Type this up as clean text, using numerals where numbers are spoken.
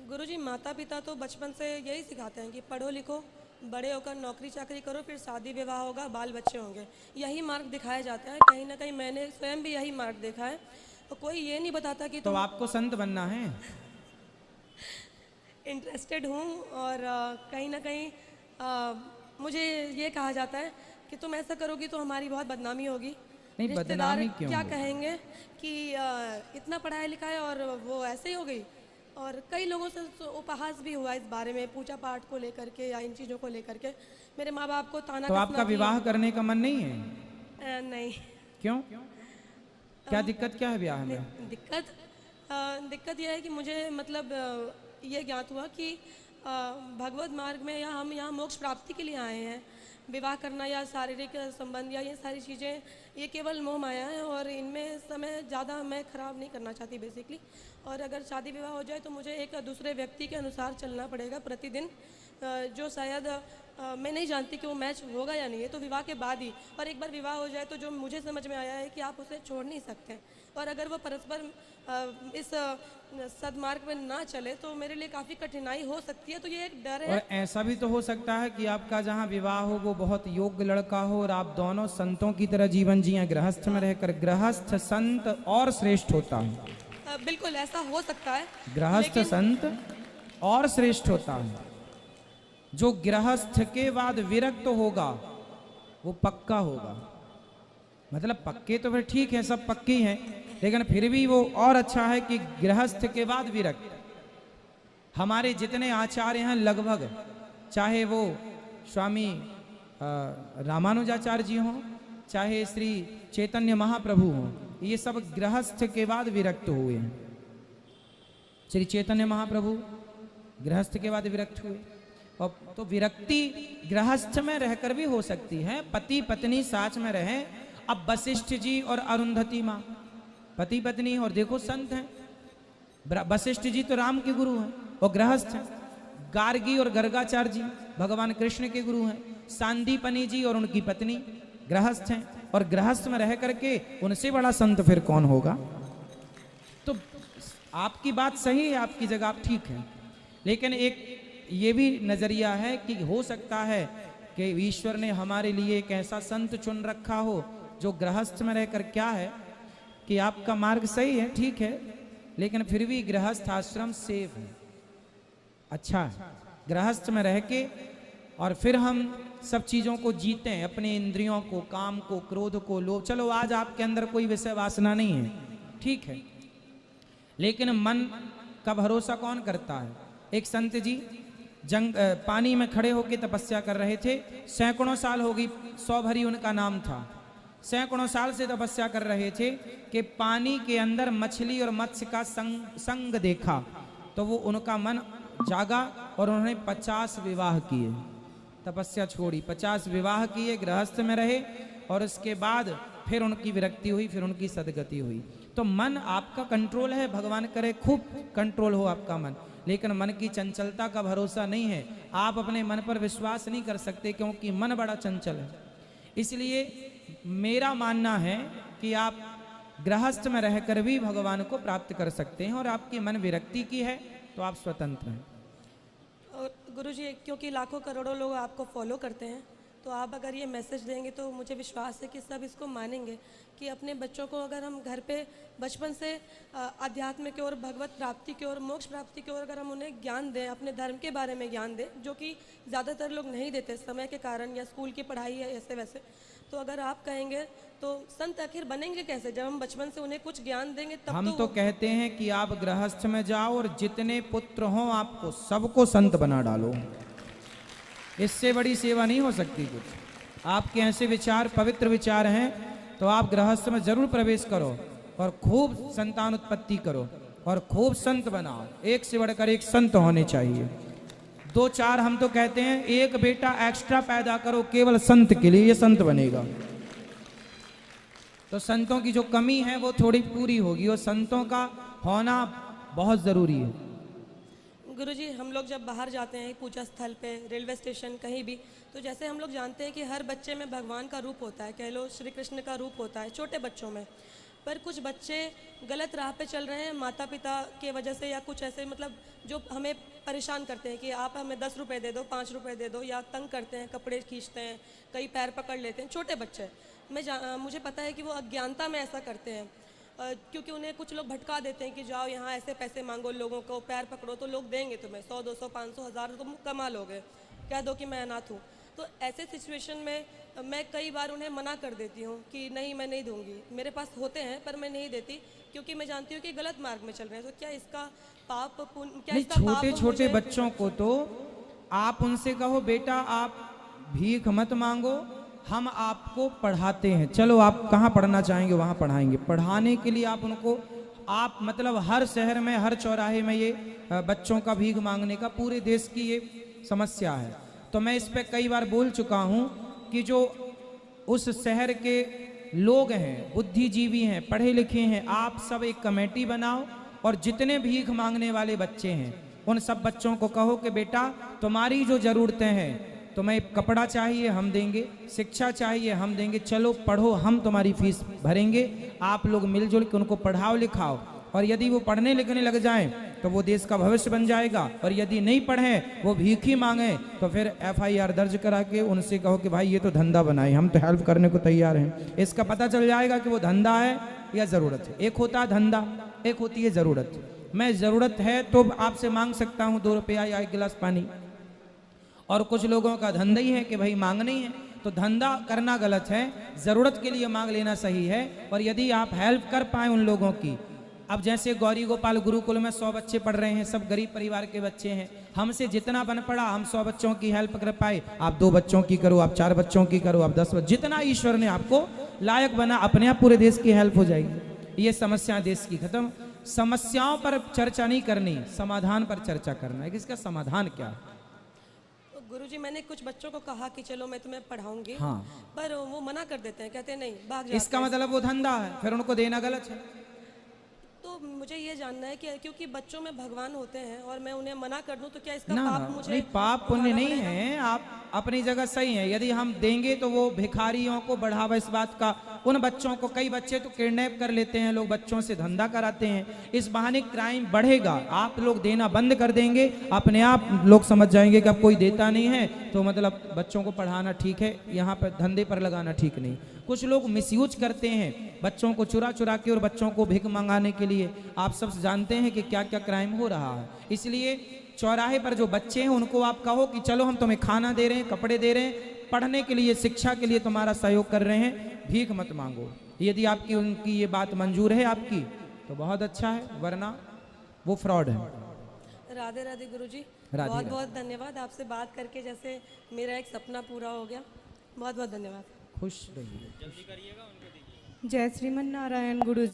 गुरुजी, माता पिता तो बचपन से यही सिखाते हैं कि पढ़ो लिखो, बड़े होकर नौकरी चाकरी करो, फिर शादी विवाह होगा, बाल बच्चे होंगे, यही मार्ग दिखाया जाता है। कहीं ना कहीं मैंने स्वयं भी यही मार्ग देखा है। तो कोई ये नहीं बताता कि तो आपको संत बनना है। इंटरेस्टेड हूँ और कहीं ना कहीं मुझे ये कहा जाता है कि तुम ऐसा करोगी तो हमारी बहुत बदनामी होगी, नहीं, रिश्तेदार बदनामी क्यों क्या होगी? कहेंगे कि इतना पढ़ाया लिखा है और वो ऐसे ही हो गई। और कई लोगों से तो उपहास भी हुआ इस बारे में, पूजा पाठ को लेकर के या इन चीज़ों को लेकर के। मेरे माँ बाप को ताना तो कसना आपका कि विवाह करने का मन नहीं है? नहीं। क्यों? क्या दिक्कत क्या है ब्याह में? दिक्कत यह है कि मुझे मतलब ये ज्ञात हुआ कि भगवत मार्ग में या हम यहाँ मोक्ष प्राप्ति के लिए आए हैं। विवाह करना या शारीरिक संबंध या ये सारी चीज़ें ये केवल मोह माया है और इनमें समय ज़्यादा मैं ख़राब नहीं करना चाहती बेसिकली। और अगर शादी विवाह हो जाए तो मुझे एक दूसरे व्यक्ति के अनुसार चलना पड़ेगा प्रतिदिन, जो शायद मैं नहीं जानती कि वो मैच होगा या नहीं है, तो विवाह के बाद ही। और एक बार विवाह हो जाए तो जो मुझे समझ में आया है कि आप उसे छोड़ नहीं सकते, और अगर वो परस्पर इस सदमार्ग में ना चले तो मेरे लिए काफ़ी कठिनाई हो सकती है। तो ये एक डर है। और ऐसा भी तो हो सकता है कि आपका जहाँ विवाह हो वो बहुत योग्य लड़का हो और आप दोनों संतों की तरह जीवन जिए। गृहस्थ में रहकर गृहस्थ संत और श्रेष्ठ होता है। बिल्कुल ऐसा हो सकता है। गृहस्थ संत और श्रेष्ठ होता है। जो गृहस्थ के बाद विरक्त होगा वो पक्का होगा। मतलब पक्के तो फिर ठीक है, सब पक्के हैं, लेकिन फिर भी वो और अच्छा है कि गृहस्थ के बाद विरक्त। हमारे जितने आचार्य हैं लगभग, चाहे वो स्वामी रामानुजाचार्य जी हों, चाहे श्री चैतन्य महाप्रभु हों, ये सब गृहस्थ के बाद विरक्त हुए हैं। श्री चैतन्य महाप्रभु गृहस्थ के बाद विरक्त हुए। और तो विरक्ति गृहस्थ में रहकर भी हो सकती है, पति पत्नी साथ में रहे। अब वशिष्ठ जी और अरुंधति माँ पति पत्नी, और देखो संत हैं। वशिष्ठ जी तो राम के गुरु हैं और गृहस्थ हैं। गार्गी और गर्गाचार्य जी भगवान कृष्ण के गुरु हैं। सांदीपनी जी और उनकी पत्नी गृहस्थ हैं, और गृहस्थ में रह करके उनसे बड़ा संत फिर कौन होगा। तो आपकी बात सही है, आपकी जगह आप ठीक है, लेकिन एक ये भी नजरिया है कि हो सकता है कि ईश्वर ने हमारे लिए एक ऐसा संत चुन रखा हो जो गृहस्थ में रहकर, क्या है कि आपका मार्ग सही है, ठीक है, लेकिन फिर भी गृहस्थ आश्रम सेफ है, अच्छा है। गृहस्थ में रह के और फिर हम सब चीजों को जीते हैं, अपने इंद्रियों को, काम को, क्रोध को, लोभ। चलो आज आपके अंदर कोई विषय वासना नहीं है, ठीक है, लेकिन मन का भरोसा कौन करता है। एक संत जी पानी में खड़े होकर तपस्या कर रहे थे। सैकड़ों साल हो गई, 100 भरी उनका नाम था। सैकड़ों साल से तपस्या कर रहे थे कि पानी के अंदर मछली और मत्स्य का संग देखा, तो वो उनका मन जागा और उन्होंने 50 विवाह किए। तपस्या छोड़ी, 50 विवाह किए, गृहस्थ में रहे, और उसके बाद फिर उनकी विरक्ति हुई, फिर उनकी सदगति हुई। तो मन आपका कंट्रोल है, भगवान करे खूब कंट्रोल हो आपका मन, लेकिन मन की चंचलता का भरोसा नहीं है। आप अपने मन पर विश्वास नहीं कर सकते क्योंकि मन बड़ा चंचल है। इसलिए मेरा मानना है कि आप गृहस्थ में रहकर भी भगवान को प्राप्त कर सकते हैं, और आपकी मन विरक्ति की है तो आप स्वतंत्र हैं। और गुरुजी, क्योंकि लाखों करोड़ों लोग आपको फॉलो करते हैं, तो आप अगर ये मैसेज देंगे तो मुझे विश्वास है कि सब इसको मानेंगे कि अपने बच्चों को अगर हम घर पे बचपन से अध्यात्म की ओर, भगवत प्राप्ति की ओर, मोक्ष प्राप्ति की ओर अगर हम उन्हें ज्ञान दें, अपने धर्म के बारे में ज्ञान दें, जो कि ज़्यादातर लोग नहीं देते समय के कारण या स्कूल की पढ़ाई या ऐसे वैसे, तो अगर आप कहेंगे तो संत आखिर बनेंगे कैसे जब हम बचपन से उन्हें कुछ ज्ञान देंगे तब। हम तो कहते हैं कि आप गृहस्थ में जाओ और जितने पुत्र हों आपको सबको संत बना डालो। इससे बड़ी सेवा नहीं हो सकती कुछ। आपके ऐसे विचार, पवित्र विचार हैं, तो आप गृहस्थ में जरूर प्रवेश करो और खूब संतान उत्पत्ति करो और खूब संत बनाओ। एक से बढ़कर एक संत होने चाहिए। 2-4 हम तो कहते हैं एक बेटा एक्स्ट्रा पैदा करो केवल संत के लिए, ये संत बनेगा। तो संतों की जो कमी है वो थोड़ी पूरी होगी, और संतों का होना बहुत जरूरी है। गुरुजी, हम लोग जब बाहर जाते हैं पूजा स्थल पे, रेलवे स्टेशन, कहीं भी, तो जैसे हम लोग जानते हैं कि हर बच्चे में भगवान का रूप होता है, कह लो श्री कृष्ण का रूप होता है छोटे बच्चों में। पर कुछ बच्चे गलत राह पे चल रहे हैं माता पिता के वजह से, या कुछ ऐसे मतलब जो हमें परेशान करते हैं कि आप हमें 10 रुपए दे दो, 5 रुपए दे दो, या तंग करते हैं, कपड़े खींचते हैं, कई पैर पकड़ लेते हैं। छोटे बच्चे, मुझे पता है कि वो अज्ञानता में ऐसा करते हैं, क्योंकि उन्हें कुछ लोग भटका देते हैं कि जाओ यहाँ ऐसे पैसे मांगो, लोगों को पैर पकड़ो तो लोग देंगे तुम्हें 100, 200, 500, 1000 तुम कमा लोगे, कह दो कि मैं अनाथ हूँ। तो ऐसे सिचुएशन में मैं कई बार उन्हें मना कर देती हूँ कि नहीं, मैं नहीं दूंगी, मेरे पास होते हैं पर मैं नहीं देती, क्योंकि मैं जानती हूँ कि गलत मार्ग में चल रहे हैं। तो क्या इसका पाप पुण्य, क्या नहीं, इसका पाप छोटे छोटे मुझे- बच्चों को तो आप उनसे कहो बेटा आप भीख मत मांगो, हम आपको पढ़ाते हैं, चलो आप कहाँ पढ़ना चाहेंगे वहाँ पढ़ाएंगे। पढ़ाने के लिए आप उनको, आप मतलब हर शहर में हर चौराहे में ये बच्चों का भीख मांगने का पूरे देश की ये समस्या है। तो मैं इस पे कई बार बोल चुका हूँ कि जो उस शहर के लोग हैं, बुद्धिजीवी हैं, पढ़े लिखे हैं, आप सब एक कमेटी बनाओ और जितने भीख मांगने वाले बच्चे हैं उन सब बच्चों को कहो कि बेटा तुम्हारी जो ज़रूरतें हैं, तुम्हें कपड़ा चाहिए हम देंगे, शिक्षा चाहिए हम देंगे, चलो पढ़ो, हम तुम्हारी फीस भरेंगे, आप लोग मिलजुल के उनको पढ़ाओ लिखाओ। और यदि वो पढ़ने लिखने लग जाएं तो वो देश का भविष्य बन जाएगा, और यदि नहीं पढ़ें, वो भीख ही मांगें, तो फिर FIR दर्ज करा के उनसे कहो कि भाई ये तो धंधा बनाए, हम तो हेल्प करने को तैयार हैं। इसका पता चल जाएगा कि वो धंधा है या ज़रूरत है। एक होता है धंधा, एक होती है ज़रूरत। मैं ज़रूरत है तो आपसे मांग सकता हूँ 2 रुपया या 1 गिलास पानी, और कुछ लोगों का धंधा ही है कि भाई मांगना ही है। तो धंधा करना गलत है, ज़रूरत के लिए मांग लेना सही है। और यदि आप हेल्प कर पाए उन लोगों की, अब जैसे गौरी गोपाल गुरुकुल में 100 बच्चे पढ़ रहे हैं, सब गरीब परिवार के बच्चे हैं, हमसे जितना बन पड़ा हम 100 बच्चों की हेल्प कर पाए, आप 2 बच्चों की करो, आप 4 बच्चों की करो, आप 10, जितना ईश्वर ने आपको लायक बना, अपने आप पूरे देश की हेल्प हो जाएगी। ये समस्या देश की खत्म। समस्याओं पर चर्चा नहीं करनी, समाधान पर चर्चा करना है कि इसका समाधान क्या है। तो गुरुजी, मैंने कुछ बच्चों को कहा कि चलो मैं तुम्हें पढ़ाऊंगी, हाँ, पर वो मना कर देते हैं, कहते हैं नहीं, भाग जाते इसका हैं। मतलब वो धंधा है, फिर उनको देना गलत है। तो मुझे ये जानना है कि क्योंकि बच्चों में भगवान होते हैं और मैं उन्हें मना कर दूं तो क्या इसका ना पाप ना, मुझे नहीं, पाप पुण्य उठाना नहीं पड़ेगा? है, आप अपनी जगह सही है। यदि हम देंगे तो वो भिखारियों को बढ़ावा इस बात का, उन बच्चों को, कई बच्चे तो किडनैप कर लेते हैं लोग, बच्चों से धंधा कराते हैं, इस बहाने क्राइम बढ़ेगा। आप लोग देना बंद कर देंगे, अपने आप लोग समझ जाएंगे कि अब कोई देता नहीं है तो मतलब बच्चों को पढ़ाना ठीक है, यहाँ पर धंधे पर लगाना ठीक नहीं। कुछ लोग मिसयूज करते हैं बच्चों को चुरा चुरा के, और बच्चों को भिख मंगाने के लिए। आप सब जानते हैं कि क्या क्या क्राइम हो रहा है। इसलिए चौराहे पर जो बच्चे हैं उनको आप कहो कि चलो हम तुम्हें खाना दे रहे हैं, कपड़े दे रहे हैं, पढ़ने के लिए, शिक्षा के लिए तुम्हारा सहयोग कर रहे हैं, भीख मत मांगो। यदि आपकी उनकी ये बात मंजूर है आपकी तो बहुत अच्छा है, वरना वो फ्रॉड है। राधे राधे गुरुजी, राधे बहुत राधे। बहुत धन्यवाद। आपसे बात करके जैसे मेरा एक सपना पूरा हो गया। बहुत बहुत धन्यवाद। खुश रहिए। जय श्रीमन नारायण गुरु जी।